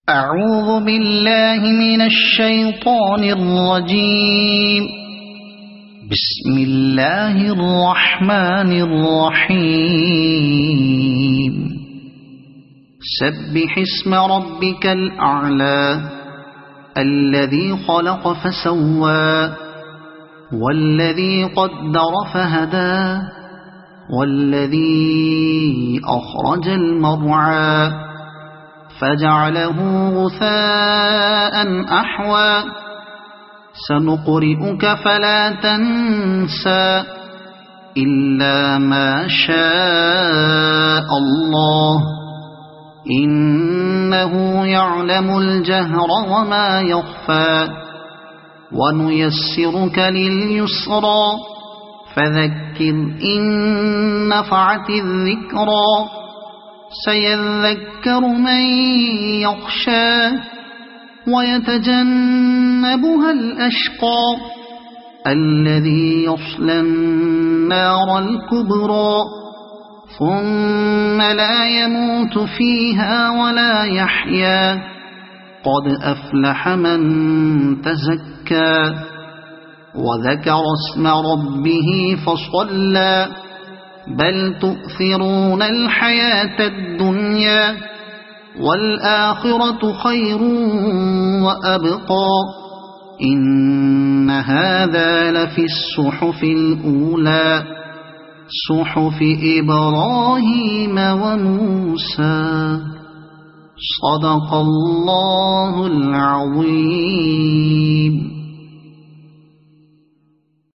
أعوذ بالله من الشيطان الرجيم. بسم الله الرحمن الرحيم. سبح اسم ربك الأعلى الذي خلق فسوى والذي قدر فهدى والذي أخرج المرعى فجعله غثاء أحوى سنقرئك فلا تنسى إلا ما شاء الله إنه يعلم الجهر وما يخفى ونيسرك لليسرى فذكر إن نفعت الذكرى سيذكر من يخشى ويتجنبها الأشقى الذي يصلى النار الكبرى ثم لا يموت فيها ولا يحيا قد أفلح من تزكى وذكر اسم ربه فصلى بل تؤثرون الحياة الدنيا والآخرة خير وأبقى إن هذا لفي الصحف الأولى صحف إبراهيم وموسى صدق الله العظيم.